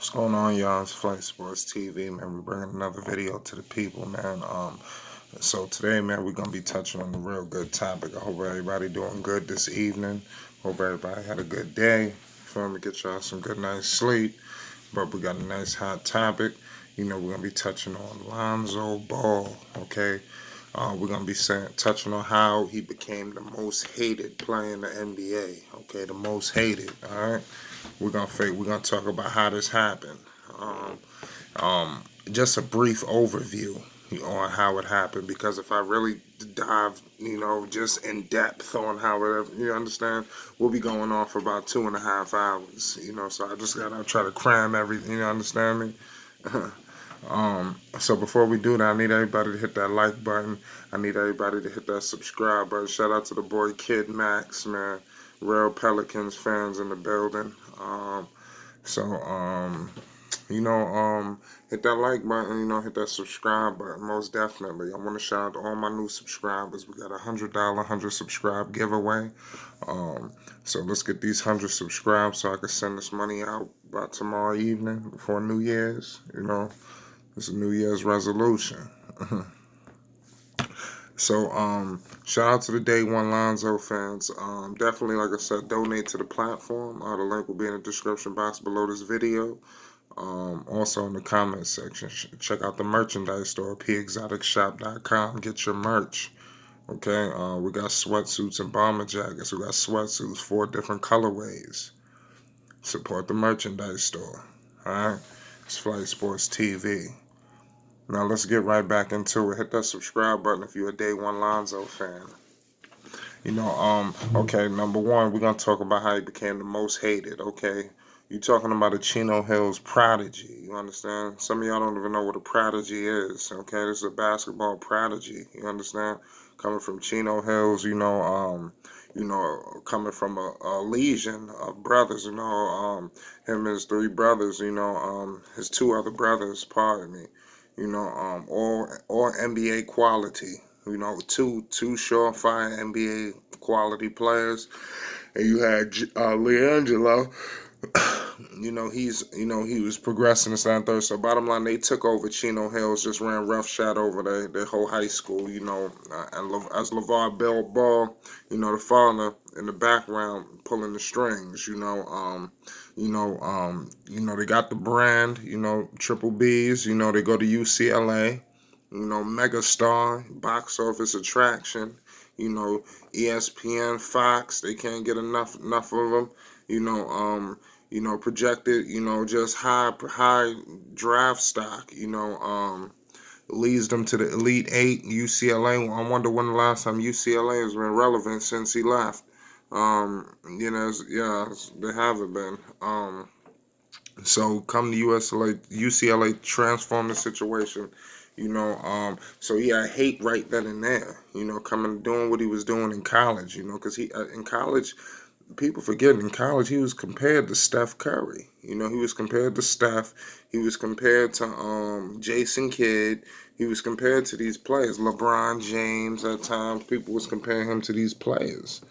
What's going on, y'all? It's Flight Sports TV, man. We're bringing another video to the people, man. So today, man, we're gonna be touching on a real good topic. I hope everybody doing good this evening. Hope everybody had a good day. Feel me? Get y'all some good night's sleep. But we got a nice hot topic. We're gonna be touching on Lonzo Ball. Okay. We're gonna be touching on how he became the most hated player in the NBA. Okay, the most hated. All right. We're gonna talk about how this happened. Um, just a brief overview on how it happened, because if I really dive, just in depth on how it, you understand, we'll be going on for about 2.5 hours. So I just gotta try to cram everything. You understand me? So before we do that, I need everybody to hit that like button. I need everybody to hit that subscribe button. Shout out to the boy Kid Max, man. Real Pelicans fans in the building. So you know, hit that like button, hit that subscribe button, most definitely. I want to shout out to all my new subscribers. We got $100, 100 subscribe giveaway. Um, so let's get these 100 subscribed so I can send this money out by tomorrow evening before New Year's. It's a New Year's resolution. So, shout out to the Day One Lonzo fans. Definitely, like I said, donate to the platform. The link will be in the description box below this video. Also in the comment section, check out the merchandise store, pexoticshop.com. Get your merch. Okay, we got sweatsuits and bomber jackets. We got sweatsuits, 4 different colorways. Support the merchandise store. All right, it's Flight Sports TV. Now let's get right back into it. Hit that subscribe button if you're a Day One Lonzo fan. Okay, number one, we're gonna talk about how he became the most hated. Okay, you talking about a Chino Hills prodigy. You understand? Some of y'all don't even know what a prodigy is. Okay, this is a basketball prodigy. You understand? Coming from Chino Hills, coming from a legion of brothers. Him and his 3 brothers. His 2 other brothers. Pardon me. All NBA quality. Two surefire NBA quality players, and you had Leangelo. He was progressing this and third. So bottom line, they took over Chino Hills, just ran roughshod over their whole high school. As LeVar Ball, the father in the background pulling the strings. They got the brand. Triple B's. They go to UCLA. Megastar, box office attraction. ESPN, Fox, they can't get enough of them. Projected, just high draft stock. Leads them to the Elite Eight. UCLA. I wonder when the last time UCLA has been relevant since he left. They haven't been. So come to UCLA transform the situation. So he had hate right then and there. Coming doing what he was doing in college. Because he in college, people forget in college he was compared to Steph Curry. He was compared to Steph. He was compared to Jason Kidd. He was compared to these players. LeBron James at times. People was comparing him to these players.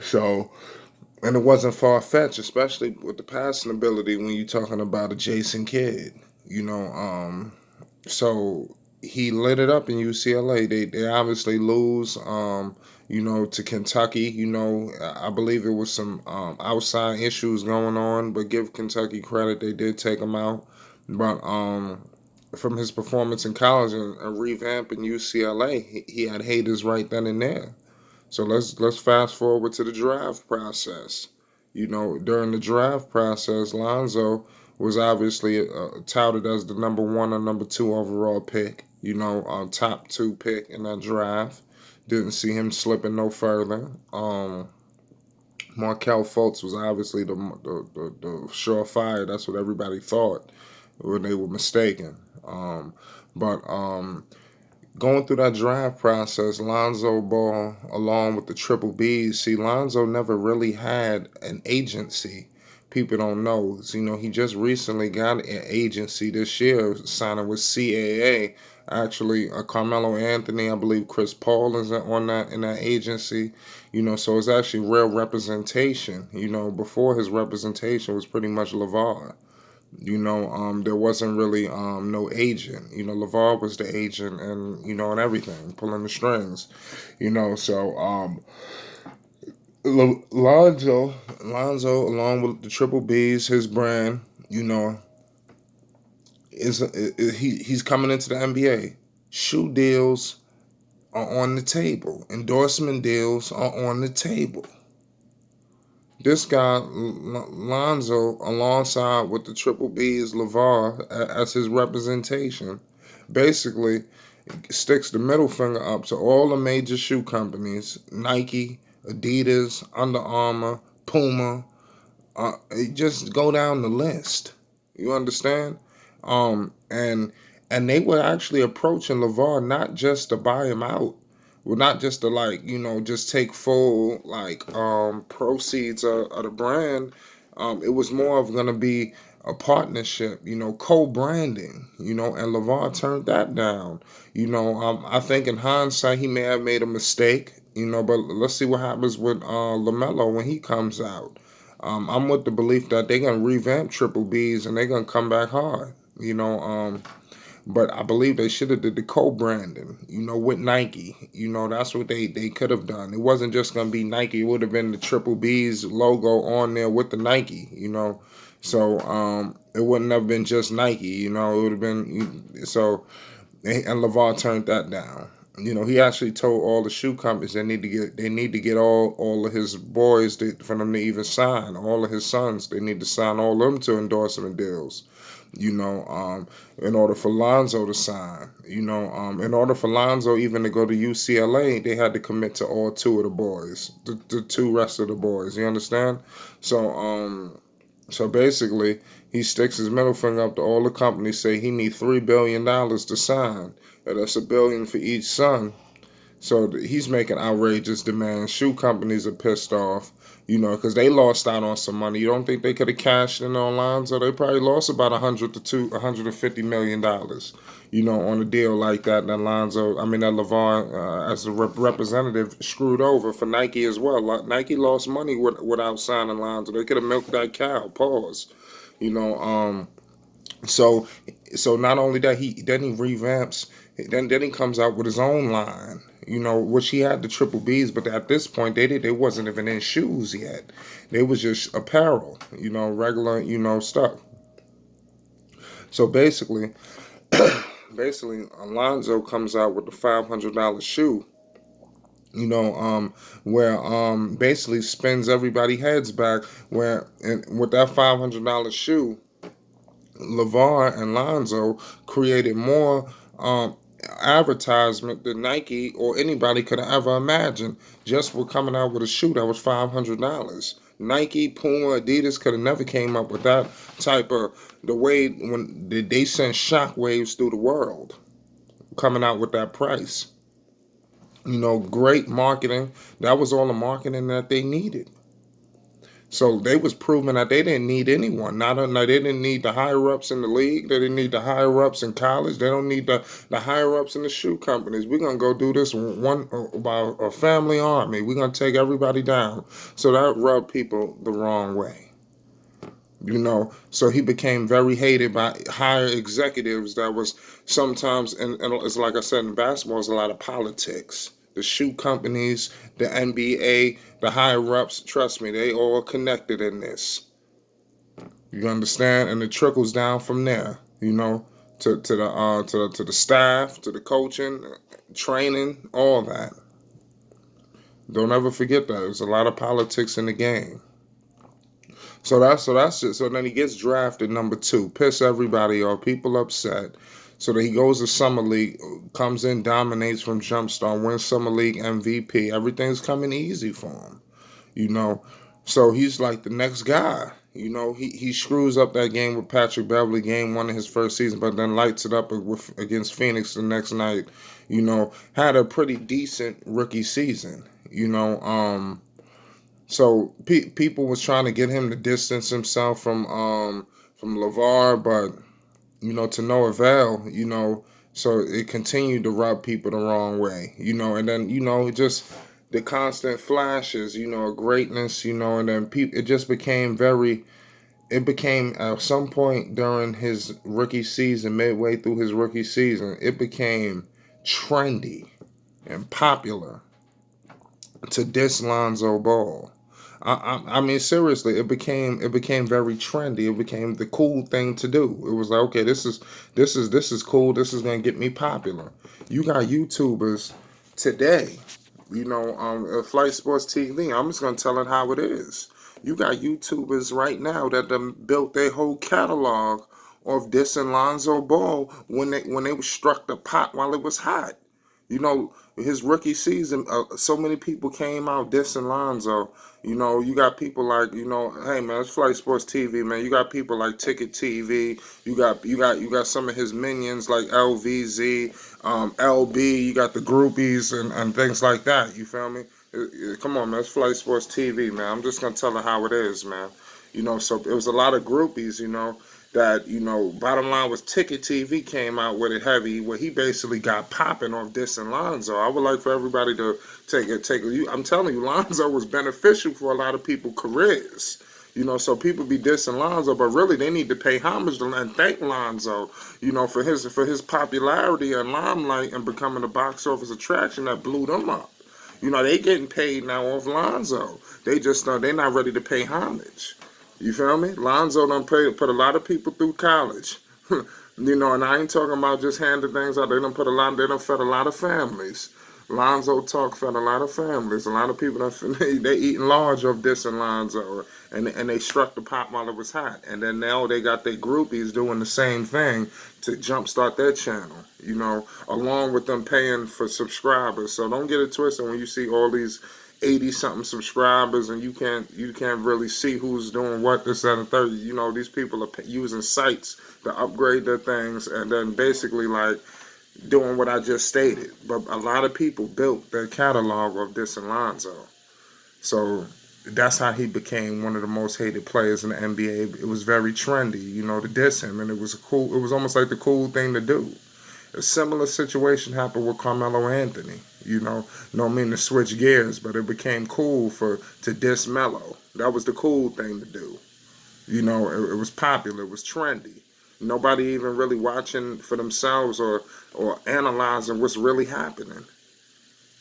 So. And it wasn't far fetched, especially with the passing ability when you're talking about a Jason Kidd. So he lit it up in UCLA. They obviously lose, to Kentucky. I believe it was some outside issues going on, but give Kentucky credit, they did take him out. But from his performance in college and revamping UCLA, he had haters right then and there. So let's fast forward to the draft process. During the draft process, Lonzo was obviously touted as the number 1 or number 2 overall pick. Top 2 pick in that draft. Didn't see him slipping no further. Markelle Fultz was obviously the surefire. That's what everybody thought when they were mistaken. But going through that draft process, Lonzo Ball, along with the Triple B's, see, Lonzo never really had an agency. People don't know. He just recently got an agency this year, signing with CAA. Actually, Carmelo Anthony, I believe Chris Paul is on that in that agency. So it's actually real representation. Before his representation was pretty much LeVar. There wasn't really no agent. LeVar was the agent and everything, pulling the strings. So Lonzo, along with the Triple B's, his brand, you know, he's coming into the NBA. Shoe deals are on the table. Endorsement deals are on the table. This guy Lonzo, alongside with the Triple B's, LeVar as his representation, basically sticks the middle finger up to all the major shoe companies: Nike, Adidas, Under Armour, Puma. Just go down the list. You understand? And they were actually approaching LeVar not just to buy him out, well, not just to just take full proceeds of the brand. It was more of gonna be a partnership, co-branding, and LeVar turned that down. I think in hindsight he may have made a mistake, but let's see what happens with LaMelo when he comes out. I'm with the belief that they're gonna revamp Triple B's and they're gonna come back hard. But I believe they should have did the co-branding, with Nike. That's what they could have done. It wasn't just gonna be Nike. It would have been the Triple B's logo on there with the Nike. So it wouldn't have been just Nike. It would have been so. And LeVar turned that down. He actually told all the shoe companies they need to get all of his boys for them to even sign. All of his sons, they need to sign all of them to endorsement deals. In order for Lonzo to sign. In order for Lonzo even to go to UCLA, they had to commit to all two of the boys, the two rest of the boys. You understand? So basically, he sticks his middle finger up to all the companies, say he need $3 billion to sign. And that's $1 billion for each son. So he's making outrageous demands. Shoe companies are pissed off, because they lost out on some money. You don't think they could have cashed in on Lonzo? They probably lost about $150 million, on a deal like that. That LeVar, as a representative, screwed over for Nike as well. Nike lost money without signing Lonzo. They could have milked that cow. Pause. You know. So not only that, he revamps. Then he comes out with his own line, which he had the Triple B's, but at this point they wasn't even in shoes yet. They was just apparel, regular, stuff. So basically, Alonzo comes out with the $500 shoe, where basically spins everybody heads back. With that $500 shoe, LeVar and Lonzo created more advertisement than Nike or anybody could have ever imagined, just for coming out with a shoe that was $500. Nike, Puma, Adidas could have never came up with that type of, the way when they sent shockwaves through the world, coming out with that price. Great marketing. That was all the marketing that they needed. So they was proving that they didn't need anyone. They didn't need the higher ups in the league. They didn't need the higher ups in college. They don't need the higher ups in the shoe companies. We're gonna go do this one by a family army. We're gonna take everybody down. So that rubbed people the wrong way. So he became very hated by higher executives. That was sometimes, and it's like I said, in basketball, there's a lot of politics. The shoe companies, the NBA, the higher ups, trust me, they all connected in this. You understand? And it trickles down from there, to the staff, to the coaching, training, all that. Don't ever forget that. There's a lot of politics in the game. So that's it. So then he gets drafted number 2. Piss everybody off. People upset. So that he goes to Summer League, comes in, dominates from Jumpstart, wins Summer League MVP. Everything's coming easy for him, So he's like the next guy. He screws up that game with Patrick Beverly, game 1 of his first season, but then lights it up against Phoenix the next night. Had a pretty decent rookie season. So people was trying to get him to distance himself from LeVar, but to no avail. So it continued to rub people the wrong way. And then it just the constant flashes, of greatness, and then people, it just became very, it became at some point during his rookie season, midway through his rookie season, it became trendy and popular to diss Lonzo Ball. I mean seriously, it became very trendy. It became the cool thing to do. It was like, okay, this is cool. This is gonna get me popular. You got YouTubers today, Flight Sports TV. I'm just gonna tell it how it is. You got YouTubers right now that done built their whole catalog of dissing Lonzo Ball when they struck the pot while it was hot. His rookie season, so many people came out dissing Lonzo. You got people like, hey man, it's Flight Sports TV, man. You got people like Ticket TV. You got some of his minions like LVZ, LB. You got the groupies and things like that. You feel me? Come on, man. It's Flight Sports TV, man. I'm just gonna tell it how it is, man. So it was a lot of groupies, that bottom line was Ticket TV came out with it heavy, where he basically got popping off dissing Lonzo. I would like for everybody to I'm telling you, Lonzo was beneficial for a lot of people's careers. So people be dissing Lonzo, but really they need to pay homage to and thank Lonzo, for his popularity and limelight and becoming a box office attraction that blew them up. They getting paid now off Lonzo. They just they not ready to pay homage. You feel me? Lonzo done put a lot of people through college. And I ain't talking about just handing things out. They done fed a lot of families. Lonzo Talk fed a lot of families. A lot of people they eating large of dissing Lonzo, and they struck the pot while it was hot. And then now they got their groupies doing the same thing to jumpstart their channel. Along with them paying for subscribers. So don't get it twisted when you see all these 80 something subscribers and you can't really see who's doing what, this, that, and third. These people are using sites to upgrade their things and then basically like doing what I just stated. But a lot of people built their catalog of this and Lonzo. So that's how he became one of the most hated players in the NBA. It was very trendy, to diss him, and it was almost like the cool thing to do. A similar situation happened with Carmelo Anthony. No mean to switch gears, but it became cool to diss Melo. That was the cool thing to do. It was popular. It was trendy. Nobody even really watching for themselves or analyzing what's really happening.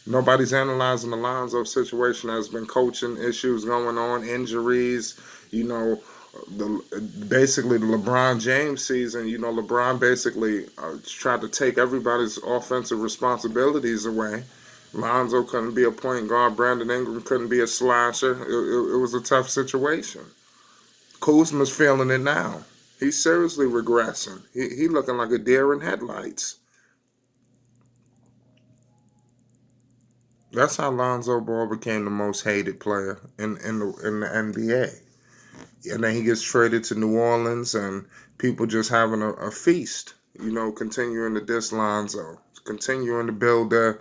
Nobody's analyzing the Lonzo situation. There's been coaching issues going on, injuries, basically the LeBron James season. LeBron basically tried to take everybody's offensive responsibilities away. Lonzo couldn't be a point guard. Brandon Ingram couldn't be a slasher. It was a tough situation. Kuzma's feeling it now. He's seriously regressing. He looking like a deer in headlights. That's how Lonzo Ball became the most hated player in the NBA. And then he gets traded to New Orleans, and people just having a feast. Continuing to diss Lonzo, continuing to build their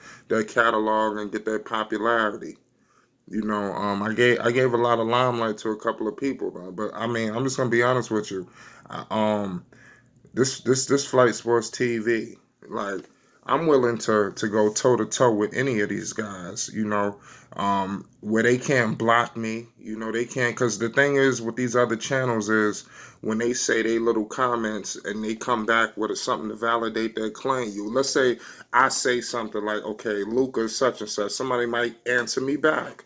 catalog and get their popularity. I gave a lot of limelight to a couple of people though, but I mean, I'm just gonna be honest with you. This Flight Sports TV, like, I'm willing to go toe to toe with any of these guys, where they can't block me, they can't, because the thing is with these other channels is when they say they little comments and they come back with something to validate their claim. Let's say I say something like, okay, Luka is such and such, somebody might answer me back.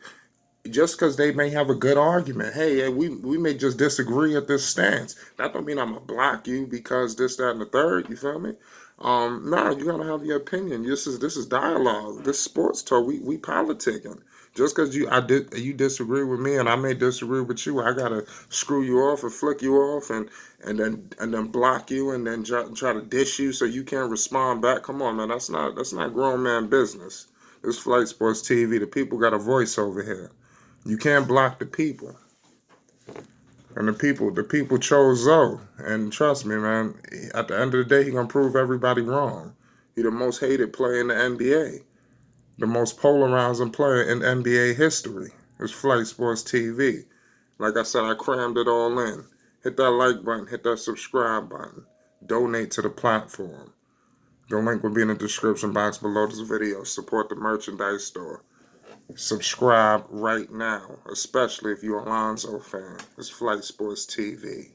Just because they may have a good argument. Hey, we may just disagree at this stance. That don't mean I'm going to block you because this, that, and the third. You feel me? No, you got to have your opinion. This is dialogue. This sports talk. We politicking. Just because you disagree with me and I may disagree with you, I got to screw you off and flick you off and then block you and then try to dish you so you can't respond back. Come on, man. That's not grown man business. This Flight Sports TV. The people got a voice over here. You can't block the people. And the people chose Zoe. And trust me, man, at the end of the day, he gonna prove everybody wrong. He the most hated player in the NBA. The most polarizing player in NBA history. It's Flight Sports TV. Like I said, I crammed it all in. Hit that like button, hit that subscribe button. Donate to the platform. The link will be in the description box below this video. Support the merchandise store. Subscribe right now, especially if you're a Lonzo fan. It's Flight Sports TV.